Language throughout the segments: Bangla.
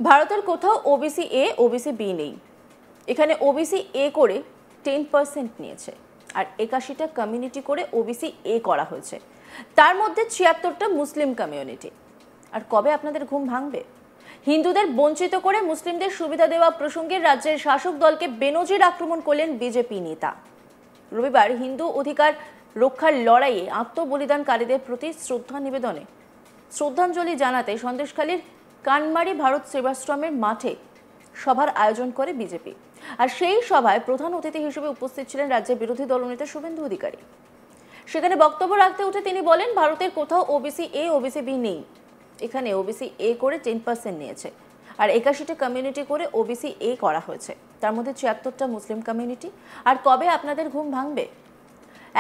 ভারতের কোথাও ওবিসি এ ওবিসি বি নেই। এখানে ওবিসি এ করে 10% নিয়েছে আর 81টা কমিউনিটি করে ওবিসি এ করা হয়েছে। তার মধ্যে 76টা মুসলিম কমিউনিটি। আর কবে আপনাদের ঘুম ভাঙবে? হিন্দুদের বঞ্চিত করে মুসলিমদের সুবিধা দেওয়া প্রসঙ্গে রাজ্যের শাসক দলকে বেনজির আক্রমণ করলেন বিজেপি নেতা। রবিবার হিন্দু অধিকার রক্ষার লড়াইয়ে আত্মবলিদানকারীদের প্রতি শ্রদ্ধা নিবেদনে শ্রদ্ধাঞ্জলি জানাতে সন্দেশখালীর কানমারি ভারত সেবাশ্রমের মাঠে সভার আয়োজন করে বিজেপি। আর সেই সভায় প্রধান অতিথি হিসেবে উপস্থিত ছিলেন রাজ্যের বিরোধী দলনেতা শুভেন্দু অধিকারী। সেখানে বক্তব্য রাখতে উঠে তিনি বলেন, ভারতের কোথাও ওবিসি এ ওবিসি বি নেই। এখানে ওবিসি এ করে 10% নিয়েছে আর 81টা কমিউনিটি করে ওবিসি এ করা হয়েছে। তার মধ্যে 76টা মুসলিম কমিউনিটি। আর কবে আপনাদের ঘুম ভাঙবে?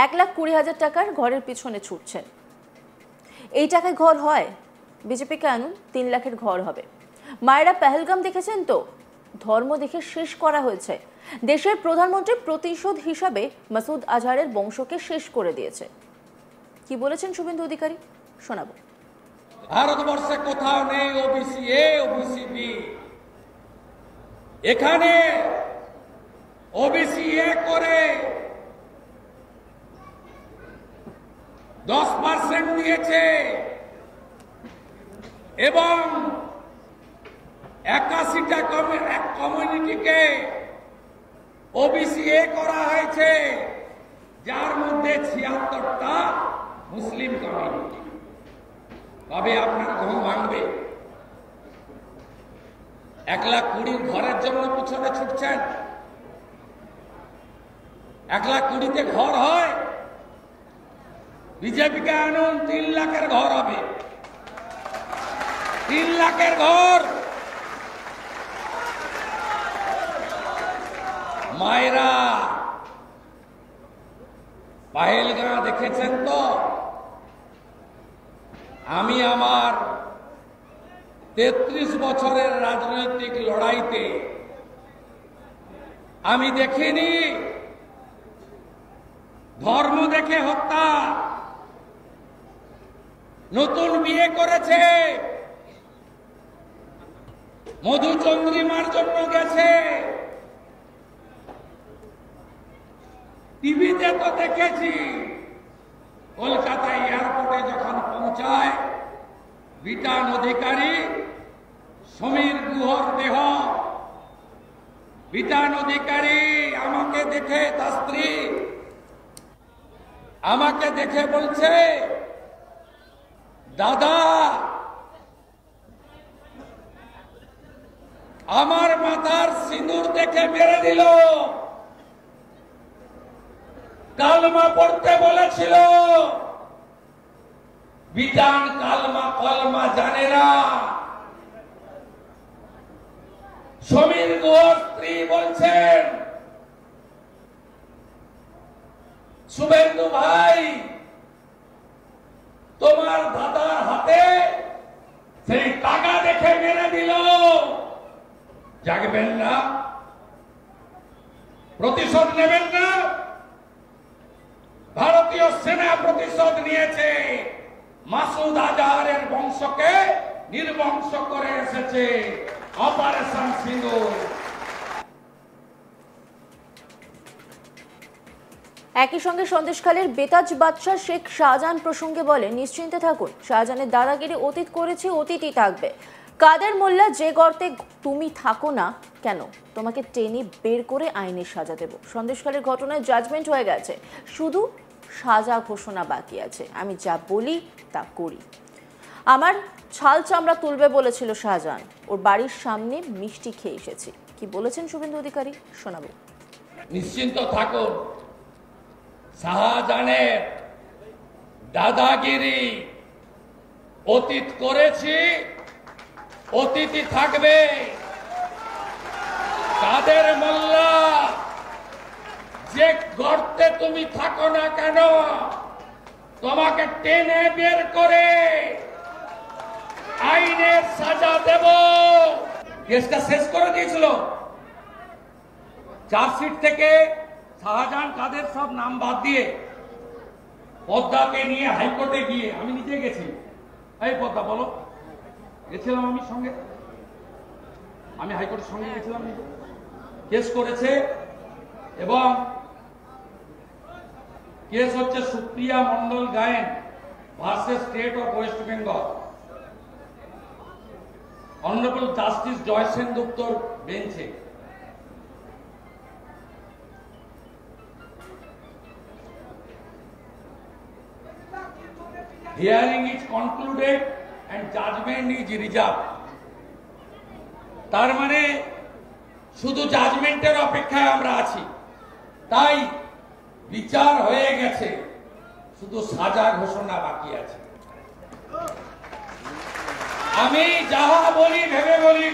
1,20,000 টাকার ঘরের পিছনে ছুটছেন। এই টাকায় ঘর হয়? বিজেপিকে আনুন, 3 লাখের ঘর হবে। মায়েরা পেহেলগাম দেখেছেন তো? ধর্ম দেখে শেষ করা হয়েছে। দেশের প্রধানমন্ত্রী প্রতিশোধ হিসাবে মাসুদ আজহারের বংশকে শেষ করে দিয়েছে। কি বলেছেন শুভেন্দু অধিকারী, শোনাবো। ভারতবর্ষে কোথাও নেই ওবিসি এ ওবিসি বি। এখানে ওবিসি এ করে 10% দিয়েছে এবং 81টা কমিউনিটিকে ওবিসি এ করা হয়েছে, যার মধ্যে 76টা মুসলিম কমিউনিটি। কবে আপনার ঘুম ভাঙবে? 1,20,000 ঘরের জন্য পিছনে ছুটছেন। 1,20,000-তে ঘর হয়? বিজেপিকে আনুন, 3 লাখের ঘর হবে। 3 লাখের ঘর। মায়েরা পাহেলগাঁ দেখেছেন তো? আমি আমার 33 বছরের রাজনৈতিক লড়াইতে আমি দেখিনি ধর্ম দেখে হত্যা। নতুন বিয়ে করেছে, মধুচন্দ্রিমার জন্য গেছে। টিভিতে তো দেখেছি, কলকাতা এয়ারপোর্টে যখন পৌঁছায় বিটান অধিকারী, সমীর গুহর দেহ। বিটান অধিকারী আমাকে দেখে, তার স্ত্রী আমাকে দেখে বলছে, দাদা আমার মাথার সিঁদুর দেখে মেরে দিল। কালমা পড়তে বলেছিল। বিটান কালমা কলমা জানে না। সমীর গুহর স্ত্রী বলছেন, শুভেন্দু ভাই তোমার দাদার হাতে সেই টাকা দেখে মেরে দিল। জাগবেন না? প্রতিশোধ নেবেন না? ভারতীয় সেনা প্রতিশোধ নিয়েছে। মাসুদ আজহারের বংশকে নির্বংশ করে এসেছে অপারেশন সিঁদুর। একই সঙ্গে সন্দেশখালীর বেতাজ বাদশাহ শেখ শাহজাহান প্রসঙ্গে বলে, নিশ্চিন্তে থাকুন, শাহজাহানের দাদাগিরি অতীত করেছে, অতীতই থাকবে। কাদের মোল্লা, যে গর্তে তুমি থাকো না কেন, তোমাকে টেনে বের করে আইনের সাজা দেব। সন্দেশখালীর ঘটনায় জাজমেন্ট হয়ে গেছে, শুধু সাজা ঘোষণা বাকি আছে। আমি যা বলি তা করি। আমার ছাল চামড়া তুলবে বলেছিল শাহজাহান, ওর বাড়ির সামনে মিষ্টি খেয়ে এসেছি। কি বলেছেন শুভেন্দু অধিকারী, শোনাবো। নিশ্চিন্ত থাকুন, শাহজাহানের দাদাগিরি অতীত করেছি, অতীতই থাকবে। কাদের মোল্লা, যে গর্তে তুমি থাকো না কেন, তোমাকে টেনে বের করে আইনের সাজা দেব। কেসটা শেষ করে দিয়েছিল। চার্জশিট থেকে শাহজাহান কাদের সব নাম বাদ দিয়ে পদ্মাকে নিয়ে হাইকোর্টে গিয়ে, আমি নিজে গেছি। এই পদ্মা বলো, গেছিলাম আমি সঙ্গে। আমি হাইকোর্টের সঙ্গে গেছিলাম, কেস করেছে এবং কেস হচ্ছে Supriya Mondal Gayen versus state of West Bengal. Honourable justice Joy সেনগুপ্তর বেঞ্চে। Hearing is concluded and judgment is reserved। তার মানে শুধু জাজমেন্টের অপেক্ষায় আমরা আছি, তাই বিচার হয়ে গেছে, শুধু সাজা ঘোষণা বাকি আছে। আমি যাহা বলি ভেবে বলি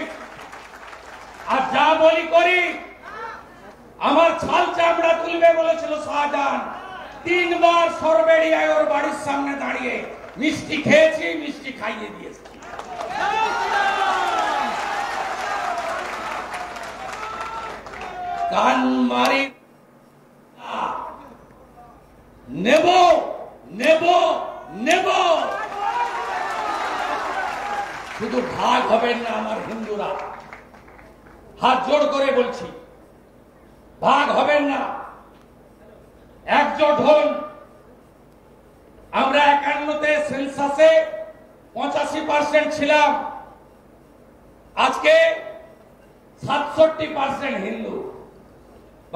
আর যা বলি করি। আমার ছাল চামড়া তুলবে বলেছিল শাহজাহান, 3 বার সরবেরিয়ায় ওর বাড়ির সামনে দাঁড়িয়ে মিষ্টি খেয়েছি, মিষ্টি খাইয়ে দিয়েছি। কান মারি নেব নেব নেব, শুধু ভাগ হবেন না আমার হিন্দুরা, হাত জোড় করে বলছি, ভাগ হবেন না, একজোট হন। আমরা 51-তে সেন্সাসে 85% ছিলাম, আজকে 67% হিন্দু।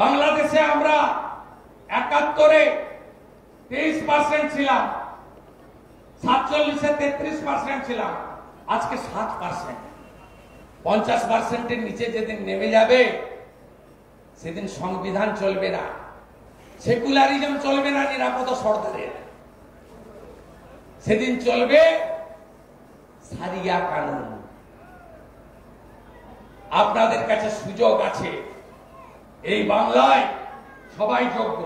বাংলাদেশে আমরা 71-এ 23% ছিলাম, 47-এ 33% ছিলাম, আজকে 7%। 50%-এর নিচে যেদিন নেমে যাবে সেদিন সংবিধান চলবে না, সেকুলারিজম চলবে না, নিরাপত্তা সরকারের সেদিন চলবে সারিয়া কানুন। আপনাদের কাছে সুযোগ আছে, এই বাংলায় সবাই যোগ্য,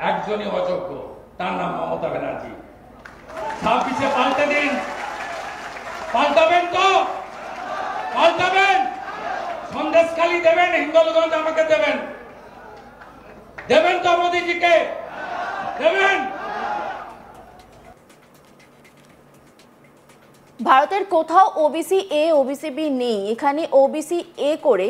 একজনই অযোগ্য, তার নাম মমতা ব্যানার্জি। 26-এ পাল্টে দিন। পাল্টাবেন তো? পাল্টাবেন? সন্দেশখালী দেবেন, হিঙ্গলগঞ্জ আমাকে দেবেন, দেবেন তো মোদীজিকে? দেবেন? ভারতের কোথাও ওবিসি এ ওবিসি বি নেই, এখানে ওবিসি এ করে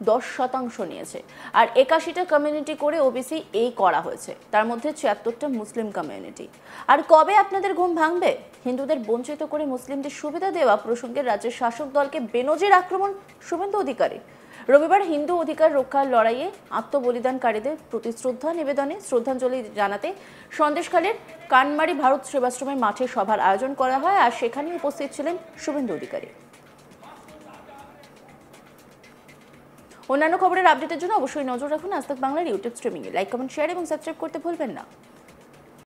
10% নিয়েছে আর 81টা কমিউনিটি করে ওবিসি এ করা হয়েছে, তার মধ্যে 76টা মুসলিম কমিউনিটি। আর কবে আপনাদের ঘুম ভাঙবে? হিন্দুদের বঞ্চিত করে মুসলিমদের সুবিধা দেওয়া প্রসঙ্গে রাজ্যের শাসক দলকে বেনজির আক্রমণ শুভেন্দু অধিকারী। রবিবার হিন্দু অধিকার রক্ষার লড়াইয়ে আত্মবলিদানকারীদের প্রতি শ্রদ্ধা নিবেদনে শ্রদ্ধাঞ্জলি জানাতে সন্দেশখালীর কানমারি ভারত সেবাশ্রমের মাঠে সভার আয়োজন করা হয়, আর সেখানে উপস্থিত ছিলেন শুভেন্দু অধিকারী। অন্যান্য খবরের আপডেটের জন্য অবশ্যই নজর রাখুন আজ তাক বাংলার ইউটিউব স্ট্রিমিংয়ে। লাইক, কমেন্ট, শেয়ার এবং সাবস্ক্রাইব করতে ভুলবেন না।